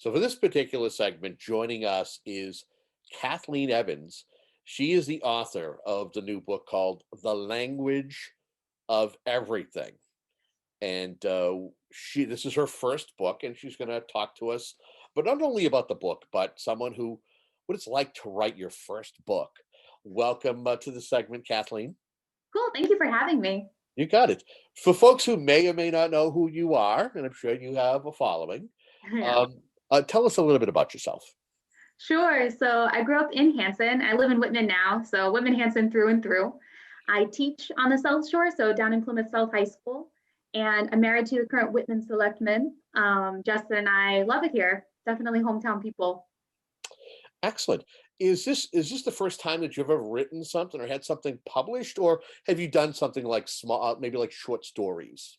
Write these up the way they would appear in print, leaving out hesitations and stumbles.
So for this particular segment, joining us is Kathleen Evans. She is the author of the new book called The Language of Everything. And she this is her first book, and she's going to talk to us, but not only about the book, but someone who what it's like to write your first book. Welcome to the segment, Kathleen. Cool. Thank you for having me. You got it. For folks who may or may not know who you are, and I'm sure you have a following, Yeah. um, tell us a little bit about yourself. Sure. So I grew up in Hanson. I live in Whitman now. So Whitman Hanson through and through. I teach on the South Shore, so down in Plymouth South High School. And I'm married to the current Whitman selectman. Justin and I love it here. Definitely hometown people. Excellent. Is this the first time that you've ever written something or had something published, or have you done something like small, maybe like short stories?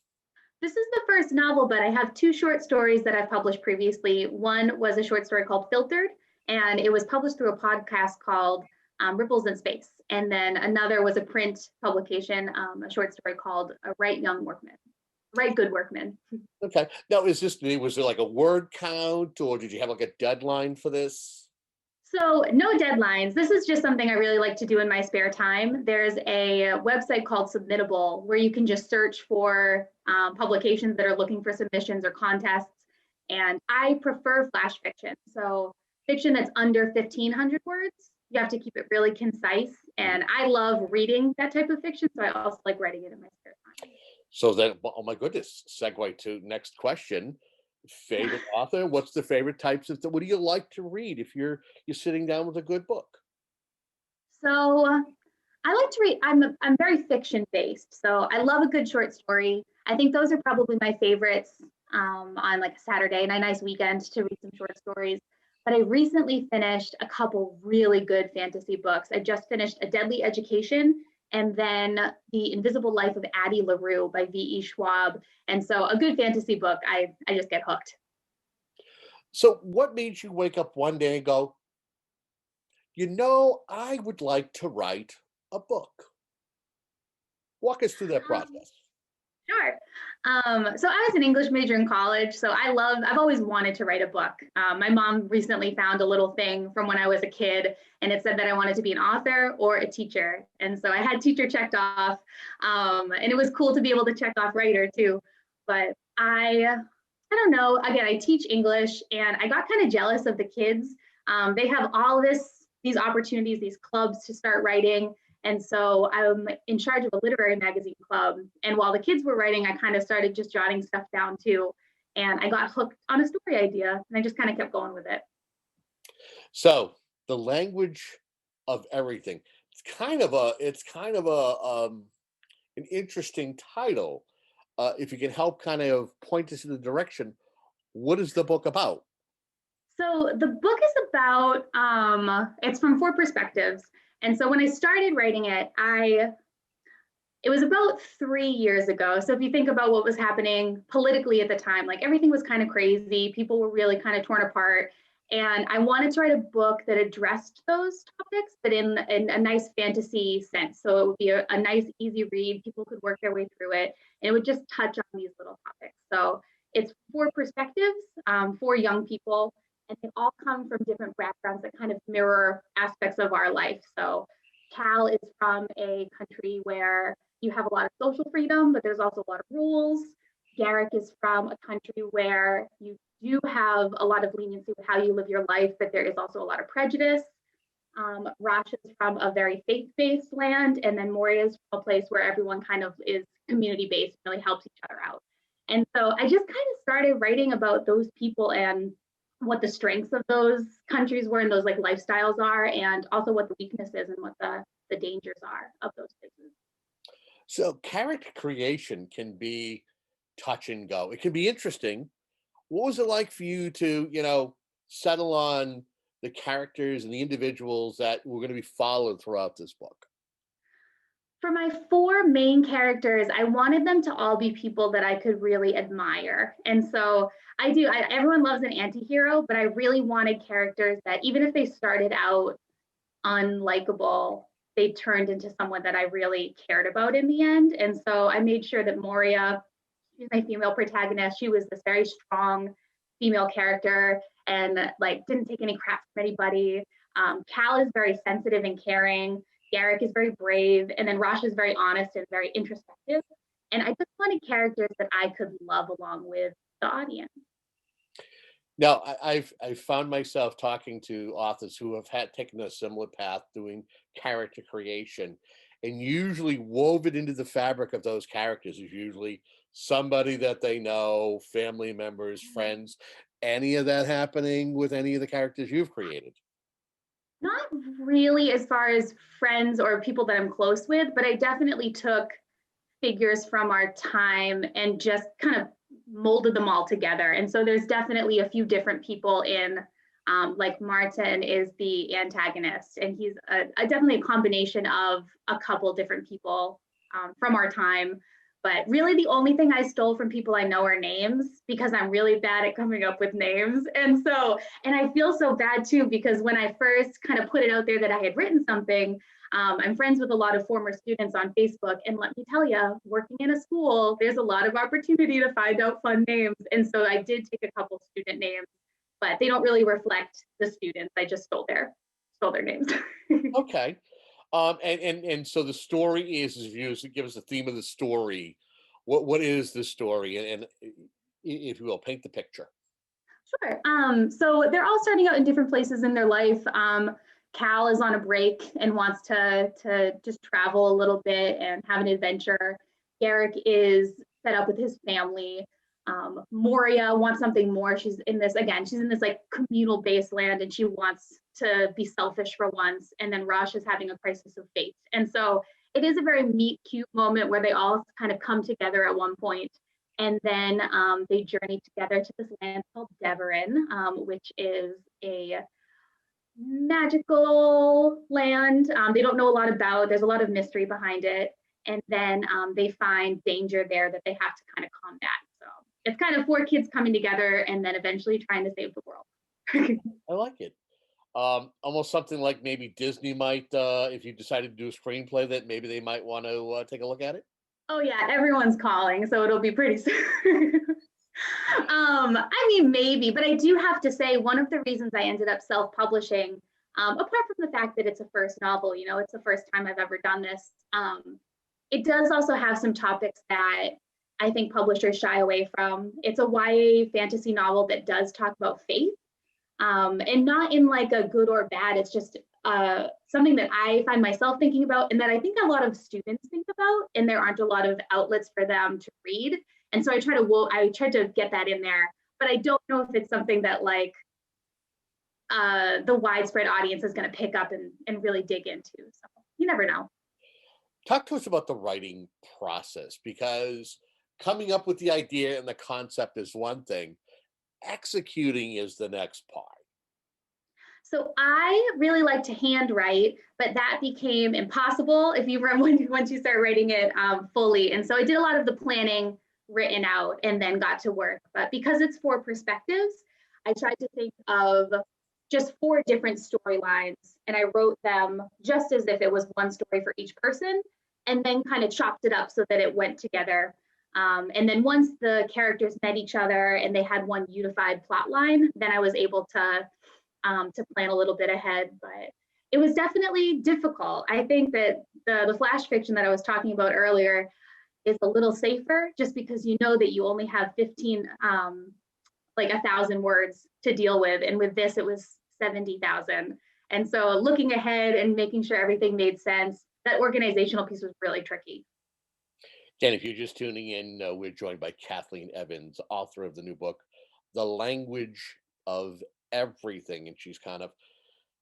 This is the first novel, but I have two short stories that I've published previously. One was a short story called Filtered, and it was published through a podcast called Ripples in Space. And then another was a print publication, a short story called Right Young Workman, Right Good Workman. Okay. Now, was there like a word count, or did you have like a deadline for this? So no deadlines. This is just something I really like to do in my spare time. There's a website called Submittable where you can just search for publications that are looking for submissions or contests. And I prefer flash fiction. So fiction that's under 1,500 words. You have to keep it really concise. And I love reading that type of fiction. So I also like writing it in my spare So then, oh my goodness, segue to next question. time. Favorite author? What's the favorite types of? What do you like to read if you're sitting down with a good book? So I like to read. I'm very fiction based. So I love a good short story. I think those are probably my favorites on like a Saturday and a nice weekend to read some short stories. But I recently finished a couple really good fantasy books. I just finished A Deadly Education and then The Invisible Life of Addie LaRue by V.E. Schwab. And so a good fantasy book, I just get hooked. So, what made you wake up one day and go, I would like to write a book? Walk us through that Um, process. Sure. So I was an English major in college. So I've always wanted to write a book. My mom recently found a little thing from when I was a kid, and it said that I wanted to be an author or a teacher. And so I had teacher checked off, and it was cool to be able to check off writer too. But I don't know. Again, I teach English, and I got kind of jealous of the kids. They have all these opportunities, these clubs to start writing. And so I'm in charge of a literary magazine club. And while the kids were writing, I kind of started just jotting stuff down too. And I got hooked on a story idea and I just kind of kept going with it. So, the language of everything. It's kind of an interesting title. If you can help kind of point us in the direction, what is the book about? So the book is about, it's from four perspectives. And so when I started writing it, it was about 3 years ago. So if you think about what was happening politically at the time, like everything was kind of crazy. People were really kind of torn apart. And I wanted to write a book that addressed those topics, but in a nice fantasy sense. So it would be a nice, easy read. People could work their way through it. And it would just touch on these little topics. So it's four perspectives, for young people. And they all come from different backgrounds that kind of mirror aspects of our life. So Cal is from a country where you have a lot of social freedom, but there's also a lot of rules. Garrick is from a country where you do have a lot of leniency with how you live your life, but there is also a lot of prejudice. Rosh is from a very faith-based land, and then Moria is from a place where everyone kind of is community-based, really helps each other out. And so I just kind of started writing about those people and what the strengths of those countries were and those like lifestyles are, and also what the weaknesses and what the dangers are of those places. So, character creation can be touch and go. It can be interesting. What was it like for you to, settle on the characters and the individuals that were going to be followed throughout this book? For my four main characters, I wanted them to all be people that I could really admire. And so everyone loves an anti-hero, but I really wanted characters that even if they started out unlikable, they turned into someone that I really cared about in the end. And so I made sure that Moria, she's my female protagonist, she was this very strong female character and like didn't take any crap from anybody. Cal is very sensitive and caring. Garrick is very brave, and then Rosh is very honest and very introspective. And I just wanted characters that I could love along with the audience. Now, I've found myself talking to authors who have had taken a similar path doing character creation, and usually woven into the fabric of those characters is usually somebody that they know, family members, friends. Any of that happening with any of the characters you've created? Not really as far as friends or people that I'm close with, but I definitely took figures from our time and just kind of molded them all together. And so there's definitely a few different people in, like Martin is the antagonist, and he's definitely a combination of a couple different people from our time. But really, the only thing I stole from people I know are names, because I'm really bad at coming up with names. And so, and I feel so bad too, because when I first kind of put it out there that I had written something, I'm friends with a lot of former students on Facebook. And let me tell you, working in a school, there's a lot of opportunity to find out fun names. And so I did take a couple student names, but they don't really reflect the students. I just stole their names. Okay. And so the story is if you give us the theme of the story, what is the story? And if you will, paint the picture. Sure. So they're all starting out in different places in their life. Cal is on a break and wants to just travel a little bit and have an adventure. Garrick is set up with his family. Moria wants something more. She's in this like communal baseland, and she wants to be selfish for once. And then Rosh is having a crisis of faith. And so it is a very meet cute moment where they all kind of come together at one point. And then they journey together to this land called Deverin, which is a magical land. They don't know a lot about. There's a lot of mystery behind it. And then they find danger there that they have to kind of combat. So it's kind of four kids coming together and then eventually trying to save the world. I like it. Almost something like maybe Disney might, if you decided to do a screenplay, that maybe they might want to take a look at it. Oh yeah, everyone's calling, so it'll be pretty soon. I mean, maybe, but I do have to say one of the reasons I ended up self-publishing, apart from the fact that it's a first novel, you know, it's the first time I've ever done this. It does also have some topics that I think publishers shy away from. It's a YA fantasy novel that does talk about faith, and not in like a good or bad. It's just something that I find myself thinking about, and that I think a lot of students think about, and there aren't a lot of outlets for them to read. And so I tried to get that in there, but I don't know if it's something that like the widespread audience is going to pick up and really dig into. So you never know. Talk to us about the writing process, because coming up with the idea and the concept is one thing, executing is the next part. So I really like to handwrite, but that became impossible if you once you start writing it fully. And so I did a lot of the planning written out and then got to work. But because it's four perspectives, I tried to think of just four different storylines, and I wrote them just as if it was one story for each person, and then kind of chopped it up so that it went together. And then once the characters met each other and they had one unified plot line, then I was able to plan a little bit ahead. But it was definitely difficult. I think that the flash fiction that I was talking about earlier is a little safer, just because you know that you only have 15, like 1,000 words to deal with. And with this, it was 70,000. And so looking ahead and making sure everything made sense, that organizational piece was really tricky. And if you're just tuning in, we're joined by Kathleen Evans, author of the new book, The Language of Everything. And she's kind of,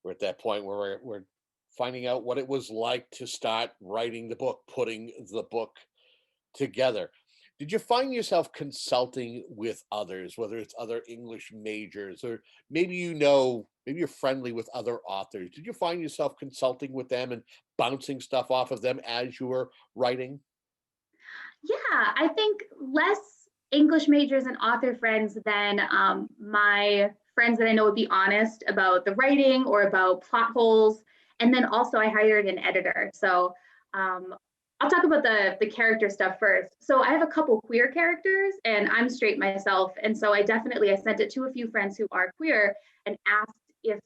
we're at that point where we're finding out what it was like to start writing the book, putting the book together. Did you find yourself consulting with others, whether it's other English majors, or maybe maybe you're friendly with other authors? Did you find yourself consulting with them and bouncing stuff off of them as you were writing? Yeah, I think less English majors and author friends than my friends that I know would be honest about the writing or about plot holes. And then also I hired an editor. So I'll talk about the character stuff first. So I have a couple queer characters, and I'm straight myself, and so I sent it to a few friends who are queer and asked if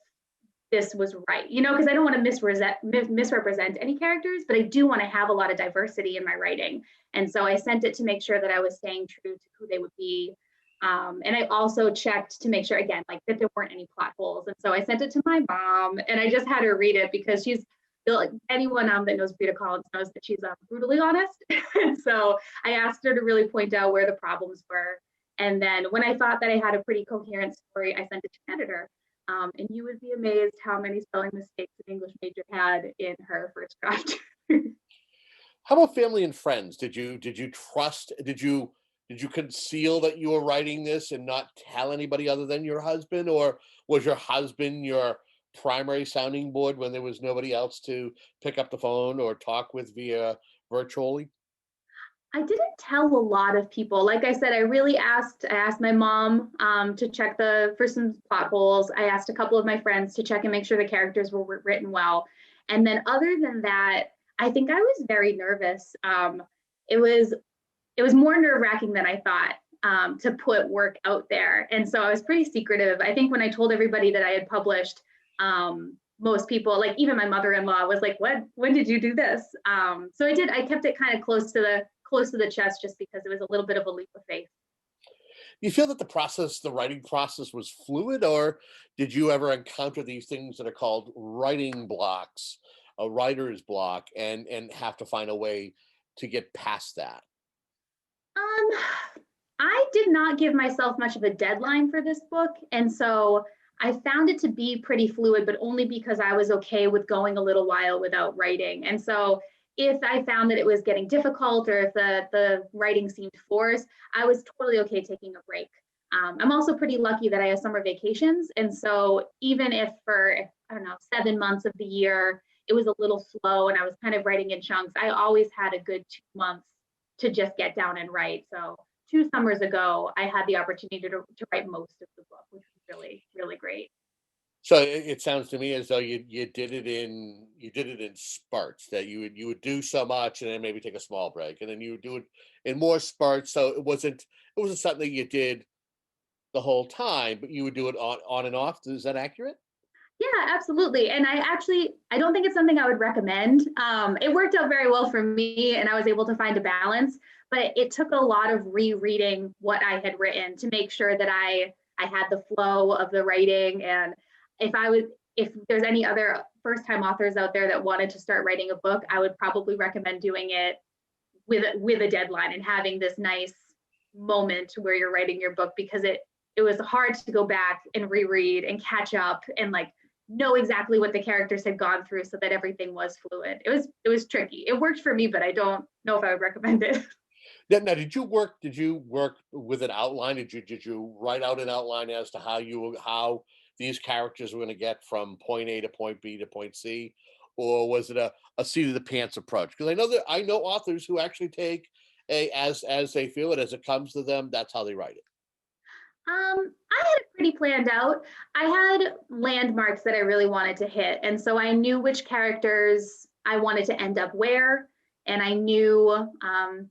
this was right, because I don't want to misrepresent any characters, but I do want to have a lot of diversity in my writing. And so I sent it to make sure that I was staying true to who they would be. And I also checked to make sure, again, like that there weren't any plot holes. And so I sent it to my mom, and I just had her read it because anyone that knows Frida Collins knows that she's brutally honest. And so I asked her to really point out where the problems were. And then when I thought that I had a pretty coherent story, I sent it to an editor. And you would be amazed how many spelling mistakes an English major had in her first draft. How about family and friends? Did you conceal that you were writing this and not tell anybody other than your husband, or was your husband your primary sounding board when there was nobody else to pick up the phone or talk with via virtually? I didn't tell a lot of people. Like I said, I asked my mom to check for some plot holes. I asked a couple of my friends to check and make sure the characters were written well. And then other than that, I think I was very nervous. It was it was more nerve wracking than I thought, to put work out there. And so I was pretty secretive. I think when I told everybody that I had published, most people, like even my mother-in-law, was like, when did you do this? So I kept it kind of close to the chest, just because it was a little bit of a leap of faith. You feel that the writing process was fluid, or did you ever encounter these things that are called writing blocks, a writer's block, and have to find a way to get past that? Um, I did not give myself much of a deadline for this book. And so I found it to be pretty fluid, but only because I was okay with going a little while without writing. And so if I found that it was getting difficult, or if the writing seemed forced, I was totally okay taking a break. I'm also pretty lucky that I have summer vacations. And so even if for, I don't know, 7 months of the year, it was a little slow and I was kind of writing in chunks, I always had a good 2 months to just get down and write. So 2 summers ago, I had the opportunity to write most of the book, which was really, really great. So it sounds to me as though you did it in spurts, that you would do so much and then maybe take a small break, and then you would do it in more spurts. So it wasn't something that you did the whole time, but you would do it on and off. Is that accurate? Yeah, absolutely. And I don't think it's something I would recommend. It worked out very well for me, and I was able to find a balance. But it took a lot of rereading what I had written to make sure that I had the flow of the writing. And if there's any other first time authors out there that wanted to start writing a book, I would probably recommend doing it with a deadline and having this nice moment where you're writing your book, because it was hard to go back and reread and catch up and like know exactly what the characters had gone through so that everything was fluid. It was tricky. It worked for me, but I don't know if I would recommend it. Now, did you work with an outline? Did you write out an outline as to how these characters were going to get from point A to point B to point C, or was it a seat of the pants approach? Because I know authors who actually take as they feel it, as it comes to them. That's how they write it. I had it pretty planned out. I had landmarks that I really wanted to hit. And so I knew which characters I wanted to end up where. And I knew,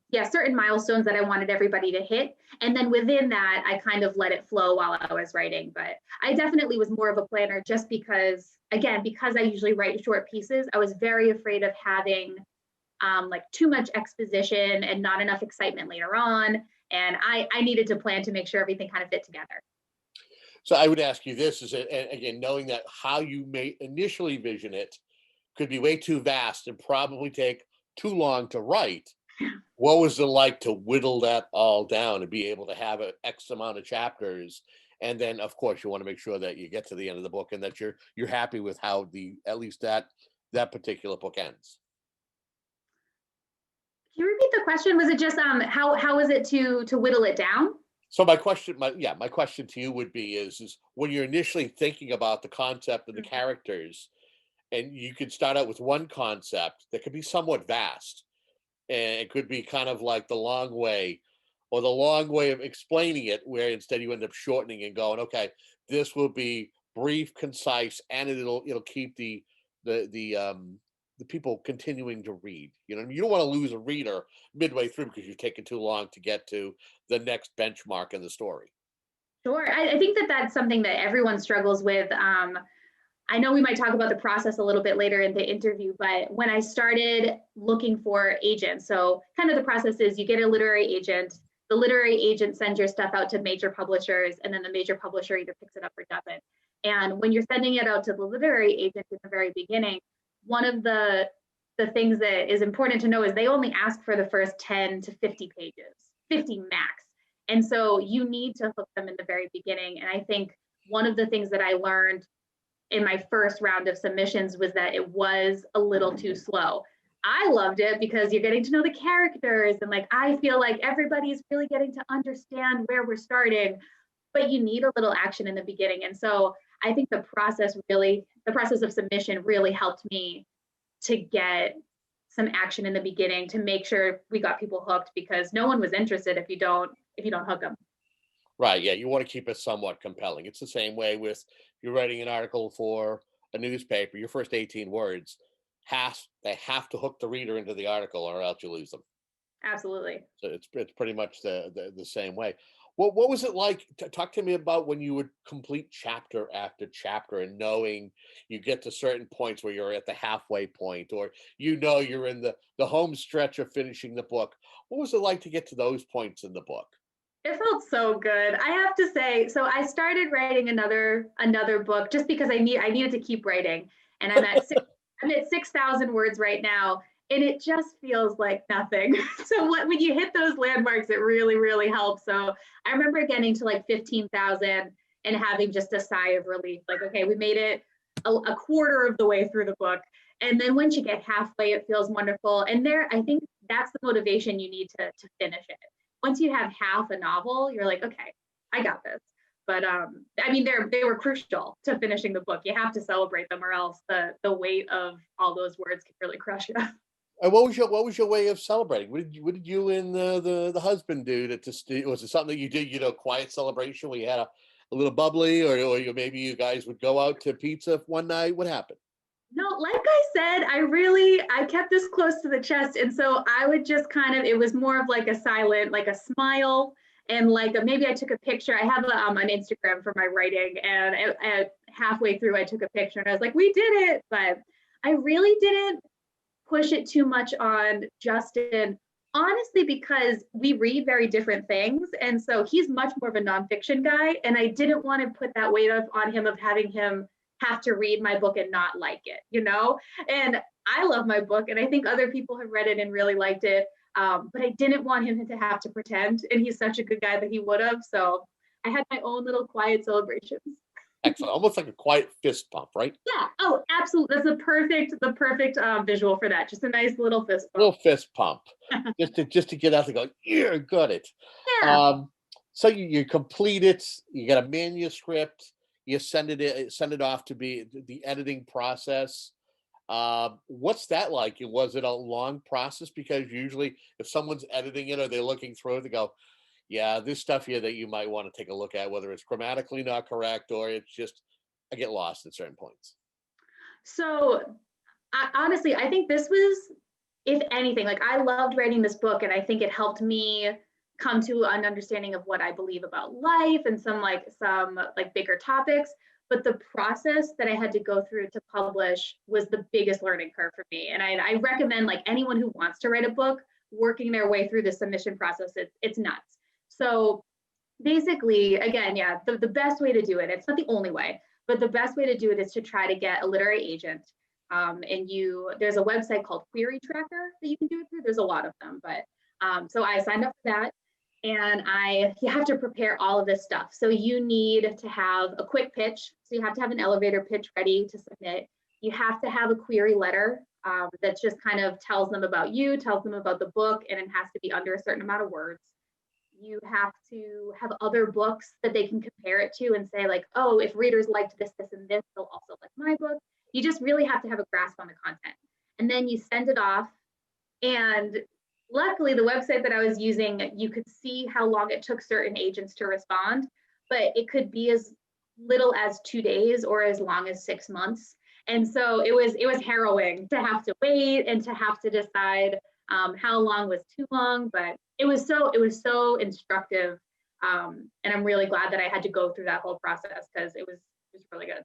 yeah, certain milestones that I wanted everybody to hit. And then within that, I kind of let it flow while I was writing. But I definitely was more of a planner, just because, again, because I usually write short pieces, I was very afraid of having like too much exposition and not enough excitement later on. And I needed to plan to make sure everything kind of fit together. So I would ask you this: is it, and again, knowing that how you may initially vision it could be way too vast and probably take too long to write. What was it like to whittle that all down and be able to have a X amount of chapters? And then, of course, you want to make sure that you get to the end of the book and that you're happy with how the at least that particular book ends. Can you repeat the question? Was it just how was it to whittle it down? So my question to you would be is when you're initially thinking about the concept and the Mhm. characters, and you could start out with one concept that could be somewhat vast, and it could be kind of like the long way, or the long way of explaining it, where instead you end up shortening and going, okay, this will be brief, concise, and it'll keep the the people continuing to read. You know, you don't want to lose a reader midway through because you've taken too long to get to the next benchmark in the story. Sure. I think that that's something that everyone struggles with. I know we might talk about the process a little bit later in the interview, but when I started looking for agents, so kind of the process is you get a literary agent, the literary agent sends your stuff out to major publishers, and then the major publisher either picks it up or doesn't. And when you're sending it out to the literary agent in the very beginning, one of the things that is important to know is they only ask for the first 10 to 50 pages, 50 max. And so you need to hook them in the very beginning. And I think one of the things that I learned in my first round of submissions was that it was a little too slow. I loved it because you're getting to know the characters, and like I feel like everybody's really getting to understand where we're starting, but you need a little action in the beginning. And so I think the process of submission really helped me to get some action in the beginning to make sure we got people hooked, because no one was interested if you don't hook them. Right. Yeah. You want to keep it somewhat compelling. It's the same way with you're writing an article for a newspaper, your first 18 words they have to hook the reader into the article or else you lose them. Absolutely. So it's pretty much the same way. What was it like? Talk to me about when you would complete chapter after chapter and knowing you get to certain points where you're at the halfway point, or you're in the home stretch of finishing the book. What was it like to get to those points in the book? It felt so good. I have to say, so I started writing another book just because I needed to keep writing. And I'm at 6,000 words right now, and it just feels like nothing. So when you hit those landmarks, it really, really helps. So I remember getting to like 15,000 and having just a sigh of relief. Like, okay, we made it a quarter of the way through the book. And then once you get halfway, it feels wonderful. And I think that's the motivation you need to finish it. Once you have half a novel, you're like, okay, I got this. But I mean, they were crucial to finishing the book. You have to celebrate them, or else the weight of all those words can really crush you. And what was your way of celebrating? What did you and the husband do was it something that you did, quiet celebration where you had a little bubbly, or maybe you guys would go out to pizza one night? What happened? No, like I said, I kept this close to the chest. And so I would just it was more of like a silent, like a smile, and like maybe I took a picture. I have an Instagram for my writing, and at halfway through I took a picture and I was like, we did it. But I really didn't push it too much on Justin, honestly, because we read very different things. And so he's much more of a nonfiction guy. And I didn't want to put that weight on him of having him have to read my book and not like it, And I love my book, and I think other people have read it and really liked it. But I didn't want him to have to pretend, and he's such a good guy that he would have. So I had my own little quiet celebrations. Excellent. Almost like a quiet fist pump, right? Yeah. Oh, absolutely. That's the perfect visual for that. Just a nice little fist bump. Little fist pump, just to get out and go, yeah, got it. Yeah. So you complete it. You get a manuscript. You send it off to be the editing process. What's that like? Was it a long process? Because usually, if someone's editing it or they're looking through it, they go, yeah, this stuff here that you might want to take a look at, whether it's grammatically not correct or it's just, I get lost at certain points. So honestly, I think this was, if anything, like I loved writing this book, and I think it helped me come to an understanding of what I believe about life and some bigger topics. But the process that I had to go through to publish was the biggest learning curve for me. And I recommend like anyone who wants to write a book working their way through the submission process. It's nuts. So basically, again, yeah, the best way to do it, it's not the only way, but the best way to do it is to try to get a literary agent. There's a website called Query Tracker that you can do it through. There's a lot of them, but so I signed up for that, and you have to prepare all of this stuff. So you need to have a quick pitch. So you have to have an elevator pitch ready to submit. You have to have a query letter that just kind of tells them about you, tells them about the book, and it has to be under a certain amount of words. You have to have other books that they can compare it to and say like, oh, if readers liked this, this, and this, they'll also like my book. You just really have to have a grasp on the content. And then you send it off. And luckily, the website that I was using, you could see how long it took certain agents to respond, but it could be as little as 2 days or as long as 6 months. And so it was harrowing to have to wait and to have to decide how long was too long, but it was so instructive. And I'm really glad that I had to go through that whole process because it was really good.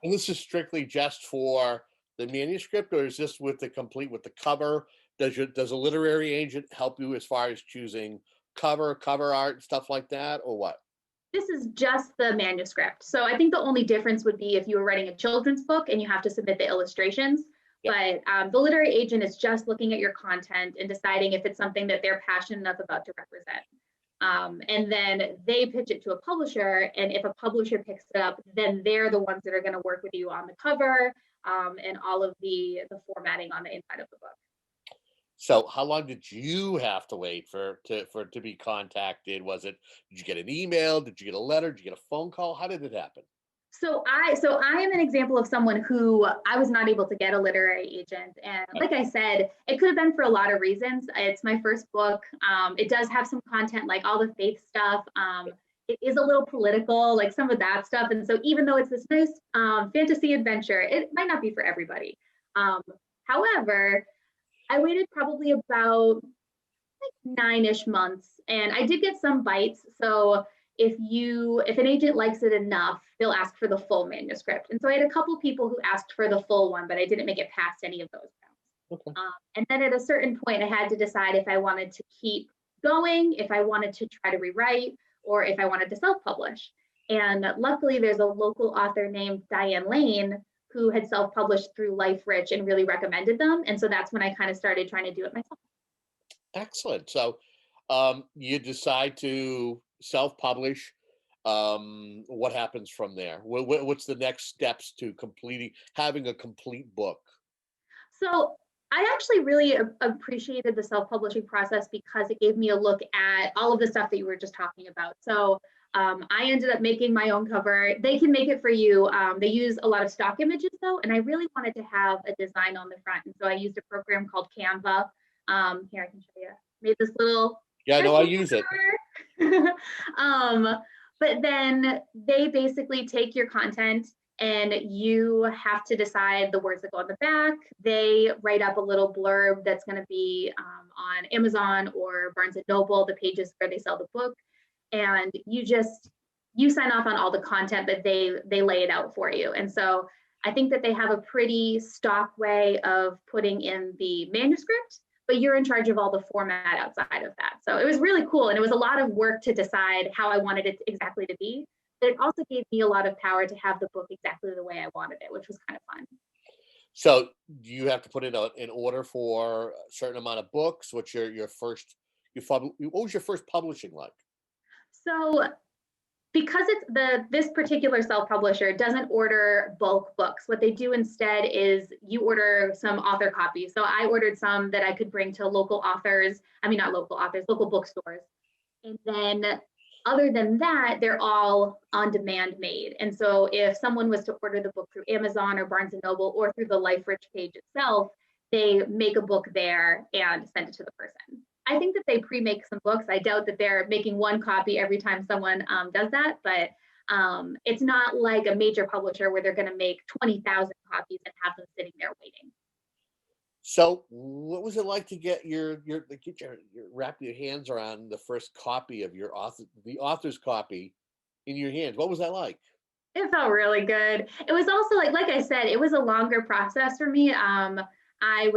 And this is strictly just for the manuscript, or is this with the cover? Does a literary agent help you as far as choosing cover art, stuff like that, or what? This is just the manuscript. So I think the only difference would be if you were writing a children's book and you have to submit the illustrations. Yep. But the literary agent is just looking at your content and deciding if it's something that they're passionate enough about to represent. And then they pitch it to a publisher. And if a publisher picks it up, then they're the ones that are going to work with you on the cover and all of the formatting on the inside of the book. So how long did you have to wait for it to be contacted? Did you get an email? Did you get a letter? Did you get a phone call? How did it happen? So I am an example of someone who I was not able to get a literary agent. And Right. like I said, it could have been for a lot of reasons. It's my first book. It does have some content like all the faith stuff. It is a little political, like some of that stuff. And so even though it's this nice fantasy adventure, it might not be for everybody. Um, However, I waited probably about 9-ish months, and I did get some bites. So if an agent likes it enough, they'll ask for the full manuscript. And so I had a couple people who asked for the full one, but I didn't make it past any of those rounds. Okay. And then at a certain point, I had to decide if I wanted to keep going, if I wanted to try to rewrite, or if I wanted to self-publish. And luckily, there's a local author named Diane Lane who had self-published through Life Rich and really recommended them. And so that's when I kind of started trying to do it myself. Excellent. So you decide to self-publish. What happens from there? What's the next steps to having a complete book? So I actually really appreciated the self-publishing process because it gave me a look at all of the stuff that you were just talking about. So I ended up making my own cover. They can make it for you. They use a lot of stock images though, and I really wanted to have a design on the front. And so I used a program called Canva. Here, I can show you. Made this little Yeah, no, I use it. cover. But then they basically take your content and you have to decide the words that go on the back. They write up a little blurb that's going to be on Amazon or Barnes and Noble, the pages where they sell the book, and you sign off on all the content, but they lay it out for you. And so I think that they have a pretty stock way of putting in the manuscript, but you're in charge of all the format outside of that. So it was really cool, and it was a lot of work to decide how I wanted it exactly to be. But it also gave me a lot of power to have the book exactly the way I wanted it, which was kind of fun. So do you have to put in an order for a certain amount of books? What's what was your first publishing like? So because this particular self-publisher doesn't order bulk books, what they do instead is you order some author copies. So I ordered some that I could bring to local authors. I mean, not local authors, local bookstores. And then other than that, they're all on demand made. And so if someone was to order the book through Amazon or Barnes and Noble or through the Life Rich page itself, they make a book there and send it to the person. I think that they pre-make some books. I doubt that they're making one copy every time someone does that, but it's not like a major publisher where they're going to make 20,000 copies and have them sitting there waiting. So what was it like to get wrap your hands around the first copy of the author's copy in your hands? What was that like? It felt really good. It was also like I said, it was a longer process for me. I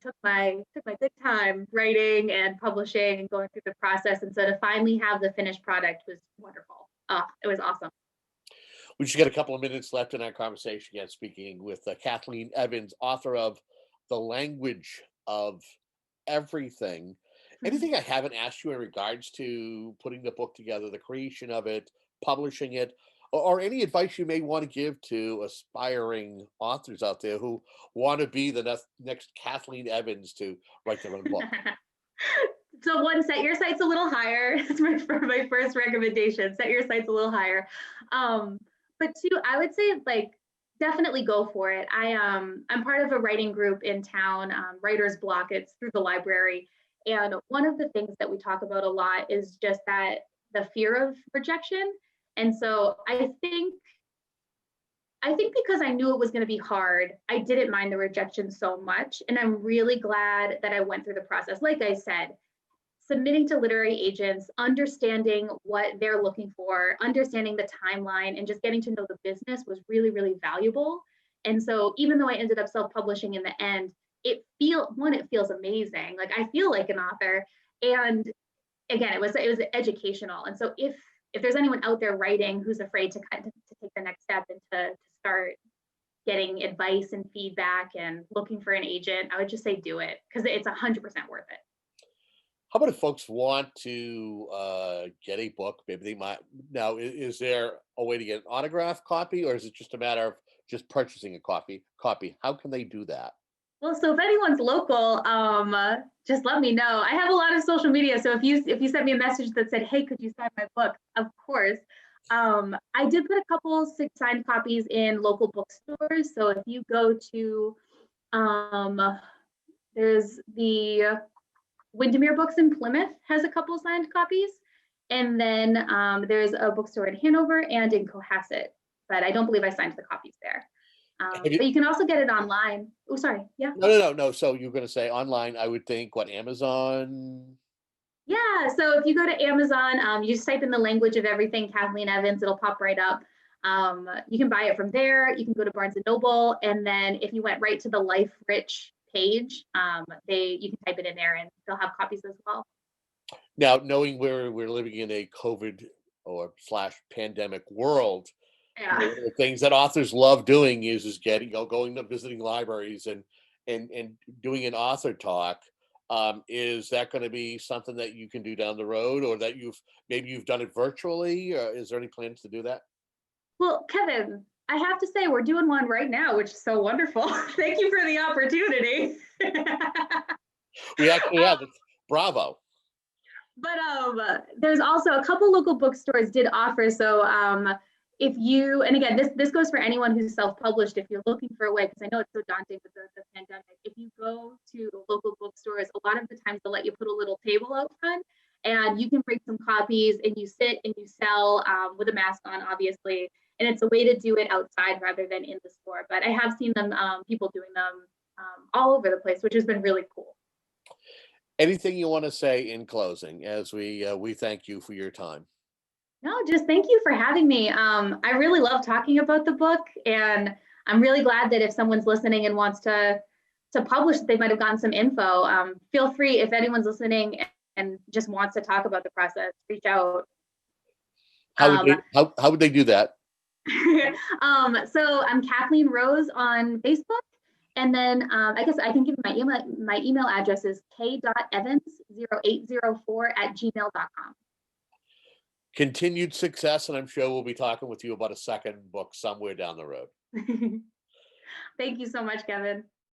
took my good time writing and publishing and going through the process, and so to finally have the finished product was wonderful. It was awesome. We just got a couple of minutes left in our conversation. Again, speaking with Kathleen Evans, author of The Language of Everything. Anything I haven't asked you in regards to putting the book together, the creation of it, publishing it, or any advice you may want to give to aspiring authors out there who want to be the next Kathleen Evans to write their own book? So one, set your sights a little higher. That's my first recommendation. Set your sights a little higher. But two, I would say like definitely go for it. I'm part of a writing group in town, Writer's Block. It's through the library, and one of the things that we talk about a lot is just that the fear of rejection. And so I think I think because I knew it was going to be hard, I didn't mind the rejection so much. And I'm really glad that I went through the process. Like I said, submitting to literary agents, understanding what they're looking for, understanding the timeline, and just getting to know the business was really, really valuable. And so even though I ended up self-publishing in the end, it feels amazing. Like I feel like an author. And again, it was educational. And so if there's anyone out there writing who's afraid to take the next step and to start getting advice and feedback and looking for an agent, I would just say do it because it's 100% worth it. How about if folks want to get a book? Maybe they might. Now, is there a way to get an autographed copy, or is it just a matter of just purchasing a copy? How can they do that? Well, so if anyone's local, just let me know. I have a lot of social media, so if you send me a message that said, "Hey, could you sign my book?" Of course. I did put a couple signed copies in local bookstores. So if you go to, um, there's the Windermere Books in Plymouth has a couple signed copies, and then there's a bookstore in Hanover and in Cohasset, but I don't believe I signed the copies there. Have you, But you can also get it online. Oh, sorry. Yeah. no. So you're going to say online? I would think what, Amazon? Yeah. So if you go to Amazon, you just type in the language of everything, Kathleen Evans, it'll pop right up. You can buy it from there. You can go to Barnes and Noble, and then if you went right to the Life Rich page, you can type it in there, and they'll have copies as well. Now, knowing we're living in a COVID or slash pandemic world, Yeah. one of the things that authors love doing is getting going to visiting libraries and doing an author talk. Is that going to be something that you can do down the road, or that you've done it virtually? Is there any plans to do that? Well, Kevin, I have to say we're doing one right now, which is so wonderful. Thank you for the opportunity. We actually have it. Bravo. But there's also a couple local bookstores did offer. So if you, and again, this goes for anyone who's self-published, if you're looking for a way, because I know it's so daunting with the pandemic, if you go to local bookstores, a lot of the times they'll let you put a little table out front and you can bring some copies and you sit and you sell with a mask on, obviously. And it's a way to do it outside rather than in the store. But I have seen them, people doing them all over the place, which has been really cool. Anything you want to say in closing as we thank you for your time? No, just thank you for having me. I really love talking about the book, and I'm really glad that if someone's listening and wants to publish, they might have gotten some info. Feel free if anyone's listening and just wants to talk about the process, reach out. How would Um, how would they do that? so I'm Kathleen Rose on Facebook, and then I guess I can give my email. My email address is k.evans0804@gmail.com. Continued success, and I'm sure we'll be talking with you about a second book somewhere down the road. Thank you so much, Kevin.